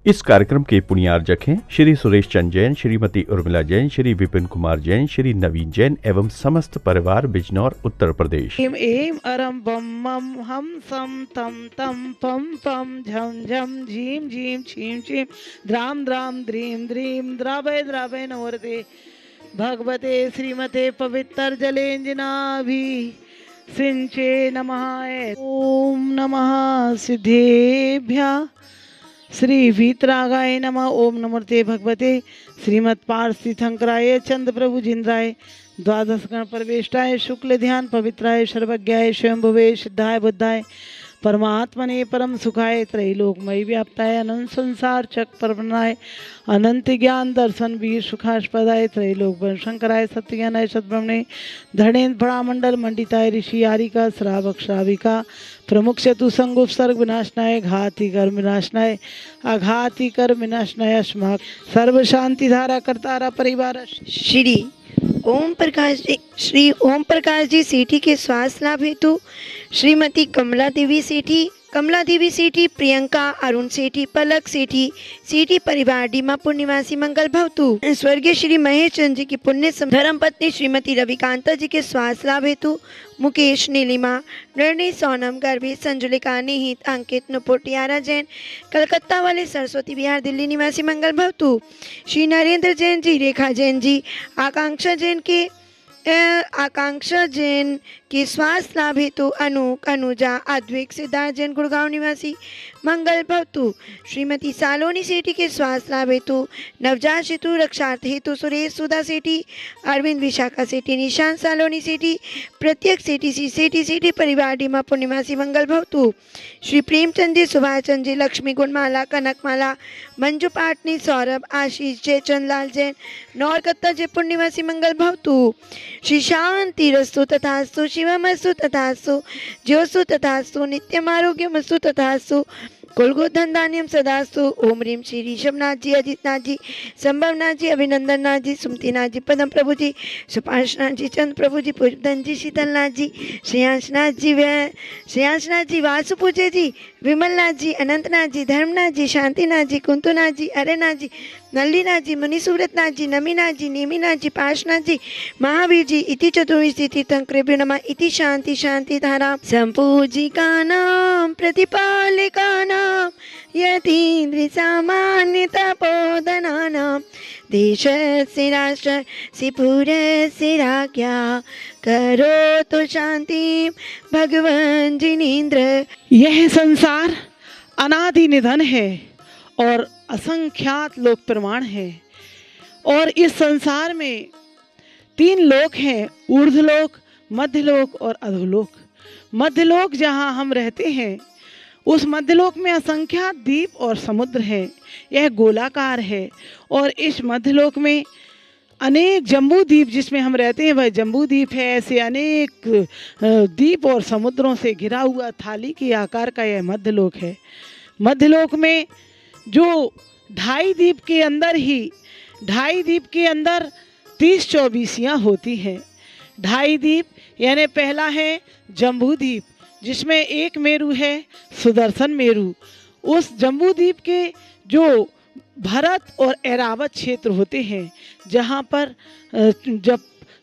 इस कार्यक्रम के पुण्यार्जक हैं श्री सुरेश चंद जैन, श्रीमती उर्मिला जैन, श्री विपिन कुमार जैन, श्री नवीन जैन एवं समस्त परिवार बिजनौर उत्तर प्रदेश। एम एम अरम बम मम हम सम तम तम पम पम झम झम झीम झीम छीम छीम द्राम द्राम द्रीम द्रीम द्रावय द्रावय नवर्ते भगवते श्रीमते पवित्र जलेंजनाभि सिंचे नमः। ओम नमः सिद्धेभ्यः श्री वीतरागाय नमः। ओम नमस्ते भगवते श्रीमत् पार्थिथंकराय चंद्र प्रभु जिंद्राय द्वादश गण परवेष्टाय शुक्ल ध्यान पवित्राय सर्वज्ञाय स्वयंभुवे सिद्धाय बुद्धाय परमात्मने परम सुखाय त्रैलोकमयी व्याप्ताय अनंत संसार चक परमनाय अनंत ज्ञान दर्शन वीर सुखास्पदाय त्रैलोक शंकराय सत्यज्ञानाय सद्ब्रह्मणे धरणेन्द्र भड़ामंडल मंडिताय ऋषि आरिका श्रावक श्राविका प्रमुख चतु संगुप सर्ग विनाशनाय घाति कर विनाशनाय आघाति कर विनाशनाय अस्माक सर्व शांति धारा करतारा परिवार। श्री ओम प्रकाश जी सेठी के स्वास्थ्य लाभ हेतु श्रीमती कमला देवी सेठी, प्रियंका अरुण सेठी, पलक सेठी, सेठी परिवार डीमापुर निवासी मंगल भवतु। स्वर्गीय श्री महेश चंद्र जी की पुण्य धर्म पत्नी श्रीमती रविकांता जी के स्वास्थ्य लाभ हेतु मुकेश, नीलिमा, निर्णय, सोनम, गर्भी, संजुलिका, निहित, अंकित, नुपुर, टियारा जैन, कलकत्ता वाले सरस्वती विहार दिल्ली निवासी मंगल भवतु। श्री नरेंद्र जैन जी, रेखा जैन जी, आकांक्षा जैन के स्वास्थ्य लाभ हेतु अनूक, अनुजा, अद्विक, सिद्धार्थ जैन गुड़गांव निवासी मंगल भवतु। श्रीमती सालोनी सेठी के स्वास्थ्य लाभ हेतु नवजात शिशु रक्षार्थ हेतु सुरेश, सुधा सेठी, अरविंद, विशाखा सेठी, निशांत सालोनी सेठी, प्रत्येक सेठी, सेठी परिवार डीमापुर निवासी मंगल भवतु। श्री प्रेमचंद जी, सुभाष चंद जी, लक्ष्मी, गुणमाला, कनकमाला, मंजू पाटनी, सौरभ, आशीष, जयचंद लाल जैन, नौरकत्ता जयपुर निवासी मंगल भवतु। श्री शांति रस्तु तथास्तु, शिवमस्तु तथास्तु, ज्योस्तु तथास्तु, नित्यम आरोग्यमस्तु तथास्तु, कुलगोधन धान्यम सदास्तु। ओम ह्रीम श्री ऋषभनाथ जी, अजितनाथ जी, संभवनाथ जी, अभिनंदन नाथ जी, सुमतिनाथ जी, पदम प्रभु जी, सुपार्शनाथ जी, चंद्र प्रभु जी, पुष्पधन जी, शीतलनाथ जी, श्रेयांशनाथ जी, वासु पूजे जी, विमलनाथ जी, अनंतनाथ जी, धर्मनाथ जी, शांतिनाथ जी, कुंतुनाथ जी, अरेनाथ जी, नल्लीनाथ जी, मुनिसूरतनाथ जी, नमीनाथ जी, नेमीनाथ जी, पार्शनाथ जी, महावीर जी इति चतुर्विंशति तीर्थंकरेभ्यो नमः। इति शांति शांति धारा संपूजिकानां प्रतिपालिकानां यतीन्द्र सामान्य तपोधनानां देशस्य राष्ट्रस्य पुरस्य राज्ञा करोतु शांति भगवान जिनेन्द्र। यह संसार अनादि निधन है और असंख्यात लोक प्रमाण है और इस संसार में 3 लोक हैं, ऊर्ध्वलोक, मध्यलोक और अधोलोक। मध्यलोक जहाँ हम रहते हैं उस मध्यलोक में असंख्यात द्वीप और समुद्र है। यह गोलाकार है और इस मध्यलोक में अनेक जम्बू द्वीप जिसमें हम रहते हैं वह जम्बू द्वीप है। ऐसे अनेक द्वीप और समुद्रों से घिरा हुआ थाली के आकार का यह मध्यलोक है। मध्यलोक में जो 2.5 द्वीप के अंदर 30 चौबीसियाँ होती हैं। 2.5 द्वीप यानी पहला है जम्बू द्वीप जिसमें एक मेरु है सुदर्शन मेरु। उस जम्बू द्वीप के जो भरत और ऐरावत क्षेत्र होते हैं जहाँ पर जब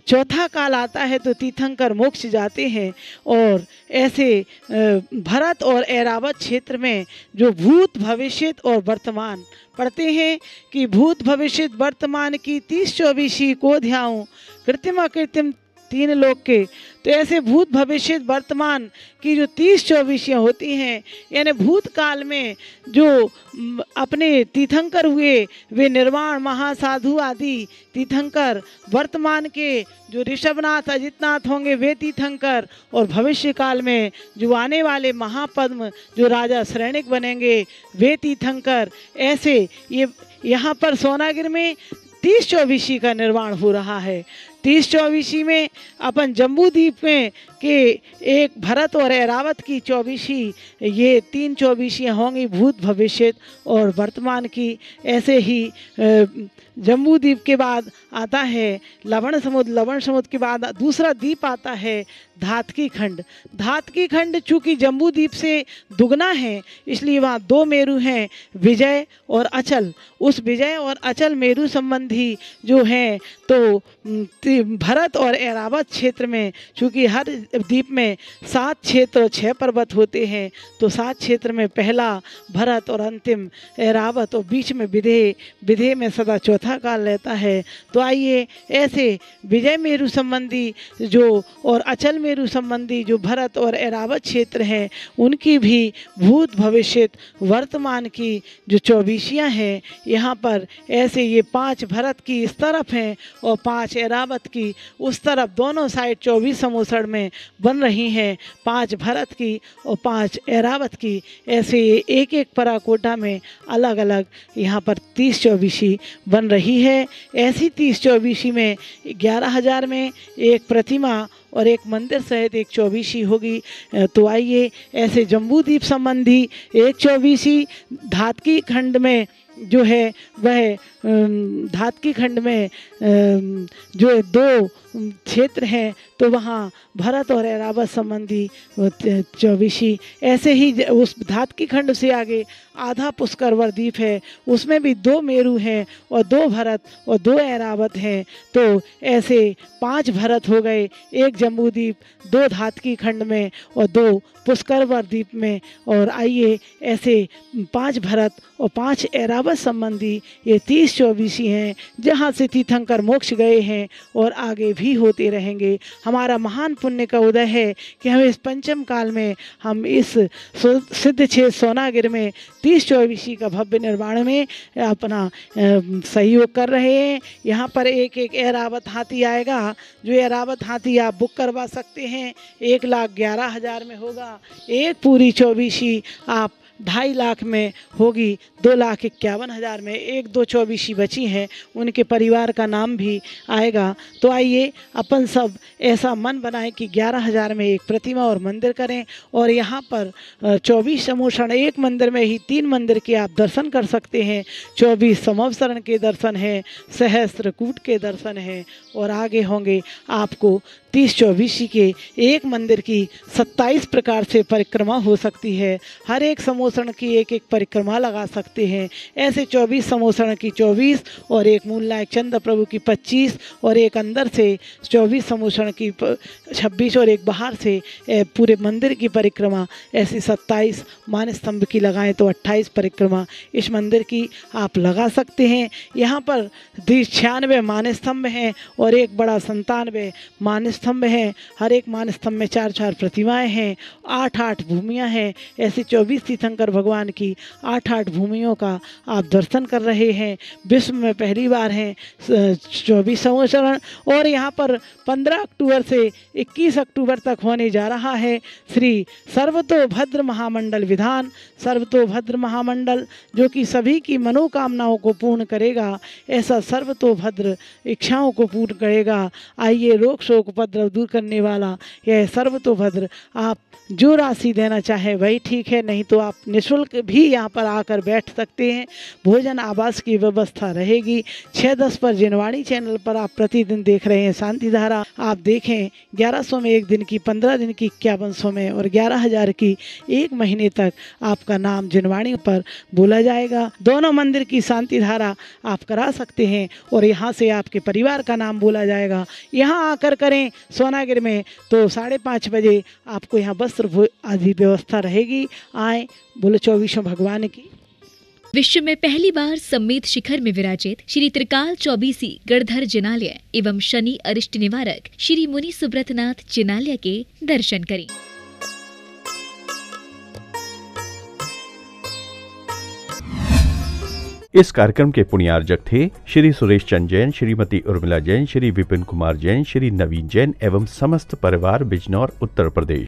चौथा काल आता है तो तीर्थंकर मोक्ष जाते हैं और ऐसे भरत और ऐरावत क्षेत्र में जो भूत भविष्य और वर्तमान पढ़ते हैं कि भूत भविष्य वर्तमान की 30 चौबीसी को ध्याऊं कृत्रिम अकृत्रिम 3 लोक के। तो ऐसे भूत भविष्य वर्तमान की जो 30 चौबीसियाँ होती हैं यानी भूतकाल में जो अपने तीर्थंकर हुए वे निर्वाण महासाधु आदि तीर्थंकर, वर्तमान के जो ऋषभनाथ अजितनाथ होंगे वे तीर्थंकर और भविष्य काल में जो आने वाले महापद्म जो राजा श्रेणिक बनेंगे वे तीर्थंकर। ऐसे ये यहाँ पर सोनागिर में 30 चौबीसी का निर्माण हो रहा है। 30 चौबीसी में अपन जम्बू द्वीप में के एक भरत और ऐरावत की चौबीसी, ये 3 चौबीसियाँ होंगी भूत भविष्य और वर्तमान की। ऐसे ही जम्बू द्वीप के बाद आता है लवण समुद्र, लवण समुद्र के बाद दूसरा द्वीप आता है धातकी खंड। धातकी खंड चूँकि जम्बू द्वीप से दुगना है इसलिए वहाँ दो मेरु हैं, विजय और अचल। उस विजय और अचल मेरु संबंधी जो हैं तो भरत और ऐरावत क्षेत्र में, चूँकि हर द्वीप में 7 क्षेत्र और 6 पर्वत होते हैं, तो 7 क्षेत्र में पहला भरत और अंतिम ऐरावत और बीच में विदेह में सदा चौथा काल रहता है। तो आइए ऐसे विजय मेरु संबंधी जो और अचल मेरु संबंधी जो भरत और ऐरावत क्षेत्र हैं उनकी भी भूत भविष्य वर्तमान की जो 24 हैं, यहाँ पर ऐसे ये 5 भरत की इस तरफ हैं और 5 ऐरावत की उस तरफ, दोनों साइड 24 समोसड़ में बन रही हैं, 5 भरत की और 5 ऐरावत की। ऐसे एक एक पराकोटा में अलग अलग यहाँ पर 30-24 बन रही है। ऐसी 30-24 में 11,000 में एक प्रतिमा और एक मंदिर सहित एक 24 होगी। तो आइए ऐसे जम्बू द्वीप संबंधी एक 24 धातकी खंड में जो है वह धातकी खंड में जो 2 क्षेत्र हैं तो वहाँ भरत और ऐरावत संबंधी 24। ऐसे ही उस धातकी खंड से आगे आधा पुष्करवर द्वीप है, उसमें भी 2 मेरु हैं और 2 भरत और 2 ऐरावत हैं। तो ऐसे 5 भरत हो गए, एक जम्बू द्वीप, 2 धातकी खंड में और 2 पुष्करवर द्वीप में। और आइए ऐसे 5 भरत और 5 ऐरावत संबंधी ये 30-24 हैं जहाँ से तीर्थंकर मोक्ष गए हैं और आगे भी होते रहेंगे। हमारा महान पुण्य का उदय है कि हम इस पंचम काल में हम इस सिद्ध क्षेत्र सोनागिर में 30-24 का भव्य निर्माण में अपना सहयोग कर रहे हैं। यहाँ पर एक एक ऐरावत हाथी आएगा, जो ऐरावत हाथी आप बुक करवा सकते हैं, 1,11,000 में होगा। एक पूरी 24 आप 2.5 लाख में होगी, 2,51,000 में। 1-2 24 बची हैं, उनके परिवार का नाम भी आएगा। तो आइए अपन सब ऐसा मन बनाएं कि 11,000 में एक प्रतिमा और मंदिर करें और यहाँ पर 24 समोषण, एक मंदिर में ही 3 मंदिर के आप दर्शन कर सकते हैं। 24 समवसरण के दर्शन हैं, सहस्त्रकूट के दर्शन हैं और आगे होंगे आपको 30-24 के एक मंदिर की 27 प्रकार से परिक्रमा हो सकती है। हर एक समोषण की एक एक परिक्रमा लगा सकते हैं। ऐसे 24 समोषण की 24 और एक मूलनायक चंद्र प्रभु की 25 और एक अंदर से 24 समोषण की 26 और एक बाहर से पूरे मंदिर की परिक्रमा, ऐसी 27 मान स्तंभ की लगाएं तो 28 परिक्रमा इस मंदिर की आप लगा सकते हैं। यहाँ पर 96 मान स्तंभ हैं और एक बड़ा 97 मान स्तंभ हैं। हर एक मान स्तंभ में 4-4 प्रतिमाएं हैं, 8-8 भूमियां हैं। ऐसे 24 तीर्थंकर भगवान की 8-8 भूमियों का आप दर्शन कर रहे हैं। विश्व में पहली बार हैं 24 समोषण। और यहाँ पर 15 अक्टूबर से 21 अक्टूबर तक होने जा रहा है श्री सर्वतोभद्र महामंडल विधान। सर्वतोभद्र महामंडल जो कि सभी की मनोकामनाओं को पूर्ण करेगा, ऐसा सर्वतोभद्र इच्छाओं को पूर्ण करेगा। आइए रोग शोक उपद्रव दूर करने वाला यह सर्वतोभद्र, आप जो राशि देना चाहे वही ठीक है, नहीं तो आप निःशुल्क भी यहाँ पर आकर बैठ सकते हैं। भोजन आवास की व्यवस्था रहेगी। 6-10 पर जिनवाणी चैनल पर आप प्रतिदिन देख रहे हैं शांति धारा। आप देखें 1100 में एक दिन की, 15 दिन की 5100 में और 11,000 की 1 महीने तक आपका नाम जिनवाणी पर बोला जाएगा। दोनों मंदिर की शांति धारा आप करा सकते हैं और यहाँ से आपके परिवार का नाम बोला जाएगा। यहाँ आकर करें सोनागिर में तो 5:30 बजे आपको यहाँ वस्त्र आदि व्यवस्था रहेगी। आए, बोले 24 भगवान की। विश्व में पहली बार सम्मेत शिखर में विराजित श्री त्रिकाल चौबीसी गणधर जिनालय एवं शनि अरिष्ट निवारक श्री मुनि सुब्रतनाथ जिनालय के दर्शन करें। इस कार्यक्रम के पुण्यार्जक थे श्री सुरेश चंद जैन, श्रीमती उर्मिला जैन, श्री विपिन कुमार जैन, श्री नवीन जैन एवं समस्त परिवार बिजनौर उत्तर प्रदेश।